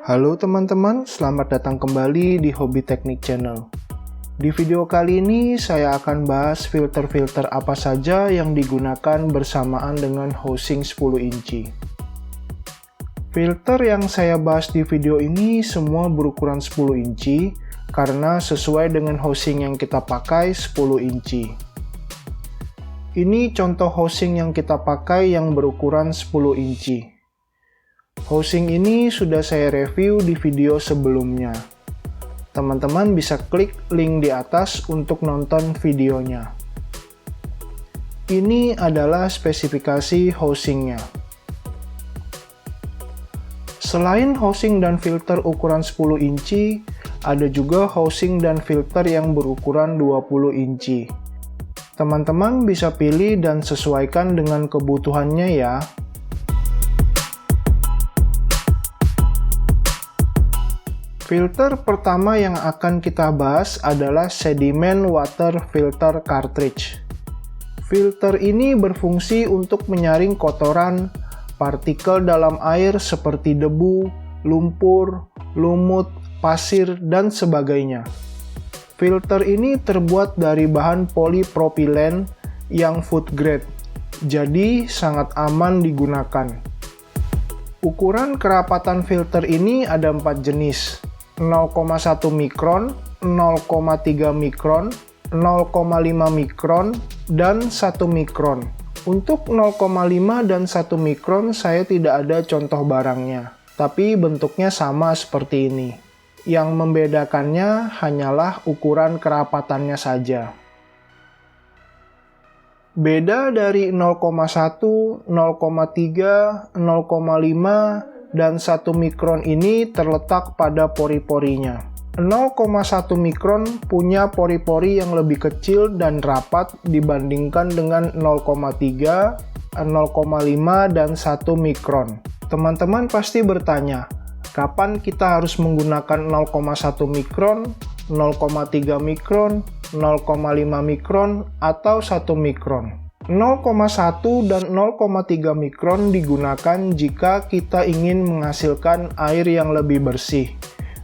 Halo teman-teman, selamat datang kembali di Hobi Teknik Channel. Di video kali ini saya akan bahas filter-filter apa saja yang digunakan bersamaan dengan housing 10 inci. Filter yang saya bahas di video ini semua berukuran 10 inci karena sesuai dengan housing yang kita pakai 10 inci. Ini contoh housing yang kita pakai yang berukuran 10 inci. Housing ini sudah saya review di video sebelumnya. Teman-teman bisa klik link di atas untuk nonton videonya. Ini adalah spesifikasi housingnya. Selain housing dan filter ukuran 10 inci, ada juga housing dan filter yang berukuran 20 inci. Teman-teman bisa pilih dan sesuaikan dengan kebutuhannya ya. Filter pertama yang akan kita bahas adalah Sediment Water Filter Cartridge. Filter ini berfungsi untuk menyaring kotoran, partikel dalam air seperti debu, lumpur, lumut, pasir, dan sebagainya. Filter ini terbuat dari bahan polipropilen yang food grade, jadi sangat aman digunakan. Ukuran kerapatan filter ini ada 4 jenis. 0,1 mikron, 0,3 mikron, 0,5 mikron, dan 1 mikron. Untuk 0,5 dan 1 mikron saya tidak ada contoh barangnya, tapi bentuknya sama seperti ini. Yang membedakannya hanyalah ukuran kerapatannya saja. Beda dari 0,1, 0,3, 0,5, dan 1 mikron ini terletak pada pori-porinya. 0,1 mikron punya pori-pori yang lebih kecil dan rapat dibandingkan dengan 0,3, 0,5, dan 1 mikron. Teman-teman pasti bertanya, kapan kita harus menggunakan 0,1 mikron, 0,3 mikron, 0,5 mikron, atau 1 mikron? 0,1 dan 0,3 mikron digunakan jika kita ingin menghasilkan air yang lebih bersih.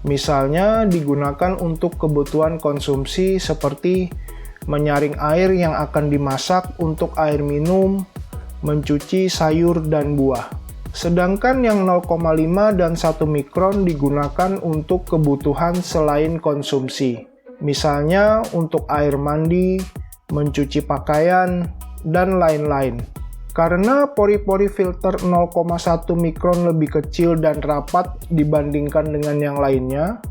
Misalnya digunakan untuk kebutuhan konsumsi seperti menyaring air yang akan dimasak untuk air minum, mencuci sayur dan buah. Sedangkan yang 0,5 dan 1 mikron digunakan untuk kebutuhan selain konsumsi. Misalnya untuk air mandi, mencuci pakaian, dan lain-lain. Karena pori-pori filter 0,1 mikron lebih kecil dan rapat dibandingkan dengan yang lainnya,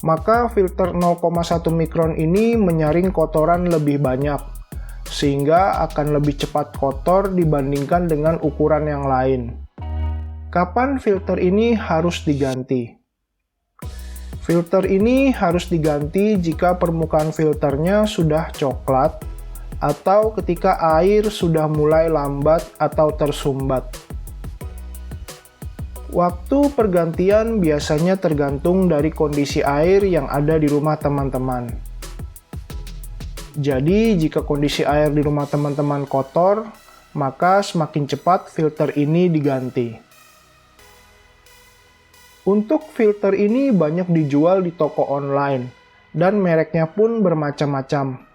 maka filter 0,1 mikron ini menyaring kotoran lebih banyak, sehingga akan lebih cepat kotor dibandingkan dengan ukuran yang lain. Kapan filter ini harus diganti? Filter ini harus diganti jika permukaan filternya sudah coklat, atau ketika air sudah mulai lambat atau tersumbat. Waktu pergantian biasanya tergantung dari kondisi air yang ada di rumah teman-teman. Jadi, jika kondisi air di rumah teman-teman kotor, maka semakin cepat filter ini diganti. Untuk filter ini banyak dijual di toko online, dan mereknya pun bermacam-macam.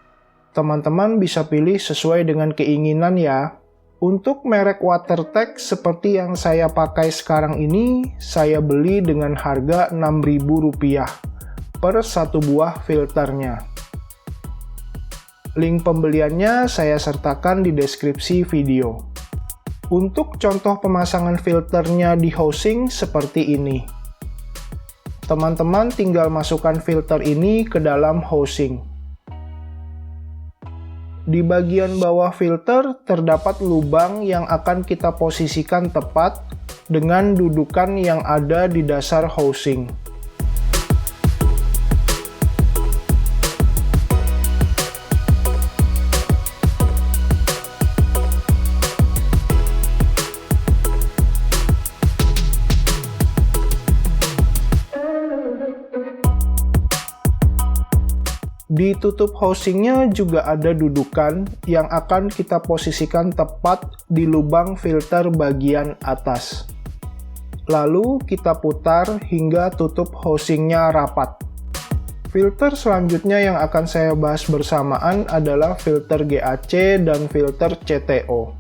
Teman-teman bisa pilih sesuai dengan keinginan ya. Untuk merek WaterTech seperti yang saya pakai sekarang ini, saya beli dengan harga Rp6.000 per satu buah filternya. Link pembeliannya saya sertakan di deskripsi video. Untuk contoh pemasangan filternya di housing seperti ini. Teman-teman tinggal masukkan filter ini ke dalam housing. Di bagian bawah filter terdapat lubang yang akan kita posisikan tepat dengan dudukan yang ada di dasar housing. Di tutup housingnya juga ada dudukan yang akan kita posisikan tepat di lubang filter bagian atas. Lalu kita putar hingga tutup housingnya rapat. Filter selanjutnya yang akan saya bahas bersamaan adalah filter GAC dan filter CTO.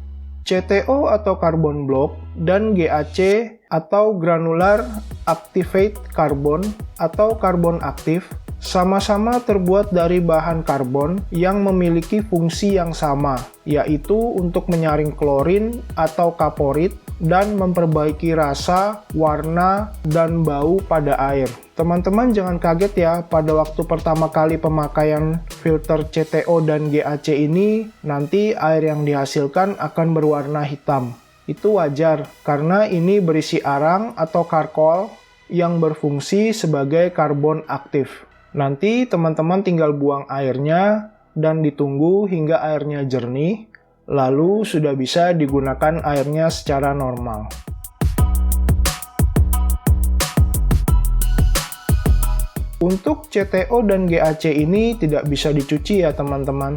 CTO atau carbon block dan GAC atau granular activate carbon atau karbon aktif sama-sama terbuat dari bahan karbon yang memiliki fungsi yang sama, yaitu untuk menyaring klorin atau kaporit dan memperbaiki rasa, warna, dan bau pada air. Teman-teman jangan kaget ya, pada waktu pertama kali pemakaian filter CTO dan GAC ini, nanti air yang dihasilkan akan berwarna hitam. Itu wajar, karena ini berisi arang atau karkol yang berfungsi sebagai karbon aktif. Nanti teman-teman tinggal buang airnya dan ditunggu hingga airnya jernih, lalu sudah bisa digunakan airnya secara normal. Untuk CTO dan GAC ini tidak bisa dicuci ya teman-teman.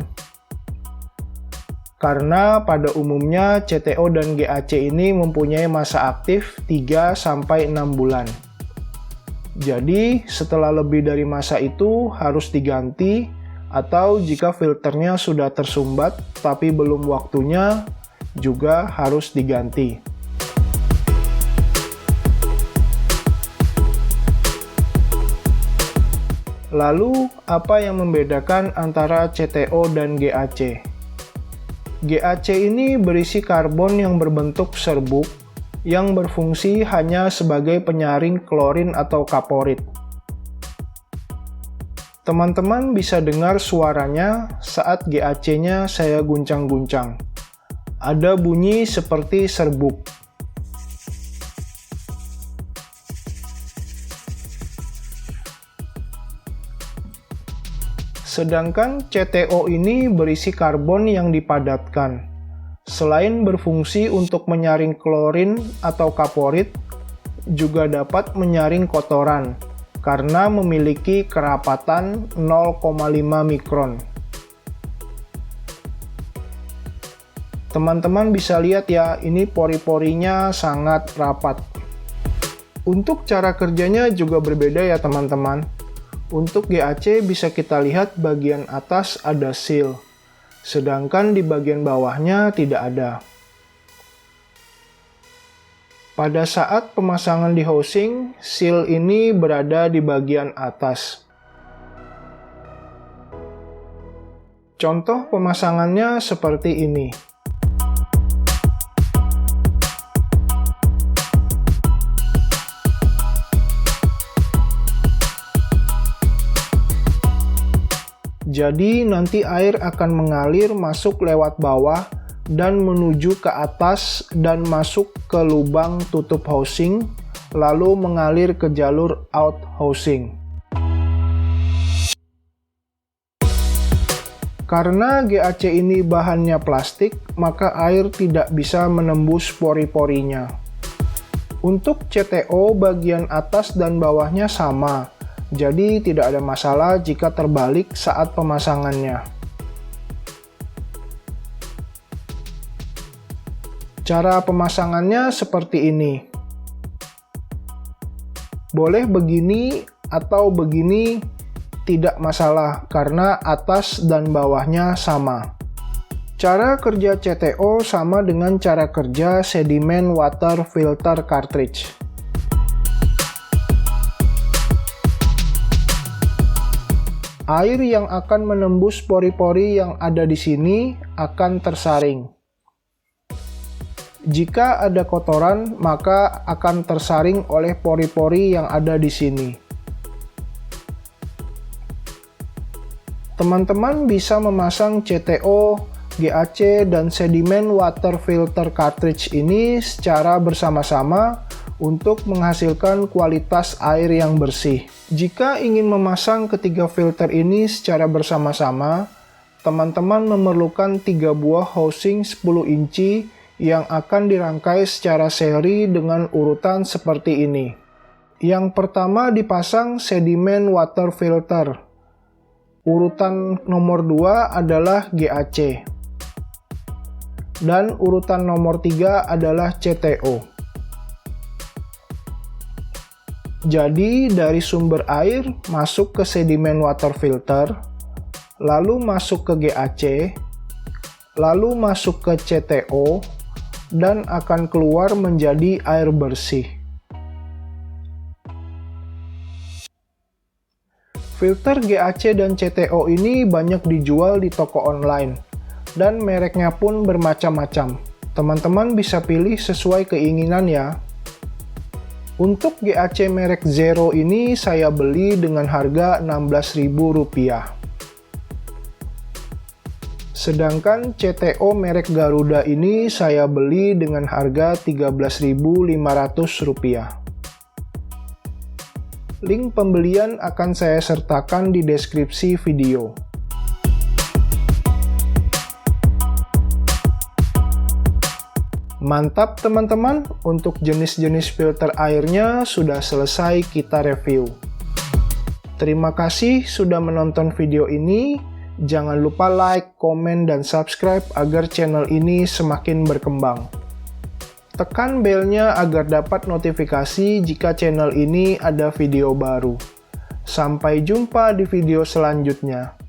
Karena pada umumnya CTO dan GAC ini mempunyai masa aktif 3-6 bulan. Jadi, setelah lebih dari masa itu harus diganti, atau jika filternya sudah tersumbat tapi belum waktunya, juga harus diganti. Lalu, apa yang membedakan antara CTO dan GAC? GAC ini berisi karbon yang berbentuk serbuk, yang berfungsi hanya sebagai penyaring klorin atau kaporit. Teman-teman bisa dengar suaranya saat GAC-nya saya guncang-guncang. Ada bunyi seperti serbuk. Sedangkan CTO ini berisi karbon yang dipadatkan. Selain berfungsi untuk menyaring klorin atau kaporit, juga dapat menyaring kotoran karena memiliki kerapatan 0,5 mikron. Teman-teman bisa lihat ya, ini pori-porinya sangat rapat. Untuk cara kerjanya juga berbeda ya teman-teman. Untuk GAC bisa kita lihat bagian atas ada seal, sedangkan di bagian bawahnya tidak ada. Pada saat pemasangan di housing, seal ini berada di bagian atas. Contoh pemasangannya seperti ini. Jadi nanti air akan mengalir masuk lewat bawah dan menuju ke atas dan masuk ke lubang tutup housing, lalu mengalir ke jalur out housing. Karena GAC ini bahannya plastik, maka air tidak bisa menembus pori-porinya. Untuk CTO bagian atas dan bawahnya sama. Jadi tidak ada masalah jika terbalik saat pemasangannya. Cara pemasangannya seperti ini. Boleh begini atau begini, tidak masalah karena atas dan bawahnya sama. Cara kerja CTO sama dengan cara kerja Sediment Water Filter Cartridge. Air yang akan menembus pori-pori yang ada di sini akan tersaring. Jika ada kotoran, maka akan tersaring oleh pori-pori yang ada di sini. Teman-teman bisa memasang CTO, GAC, dan Sediment Water Filter Cartridge ini secara bersama-sama untuk menghasilkan kualitas air yang bersih. Jika ingin memasang ketiga filter ini secara bersama-sama, teman-teman memerlukan 3 buah housing 10 inci yang akan dirangkai secara seri dengan urutan seperti ini. Yang pertama dipasang Sediment Water Filter. Urutan nomor 2 adalah GAC. Dan urutan nomor 3 adalah CTO. Jadi dari sumber air masuk ke sedimen water filter, lalu masuk ke GAC, lalu masuk ke CTO, dan akan keluar menjadi air bersih. Filter GAC dan CTO ini banyak dijual di toko online, dan mereknya pun bermacam-macam. Teman-teman bisa pilih sesuai keinginan ya. Untuk GAC merek Zero ini saya beli dengan harga Rp16.000. Sedangkan CTO merek Garuda ini saya beli dengan harga Rp13.500. Link pembelian akan saya sertakan di deskripsi video. Mantap teman-teman, untuk jenis-jenis filter airnya sudah selesai kita review. Terima kasih sudah menonton video ini. Jangan lupa like, komen, dan subscribe agar channel ini semakin berkembang. Tekan belnya agar dapat notifikasi jika channel ini ada video baru. Sampai jumpa di video selanjutnya.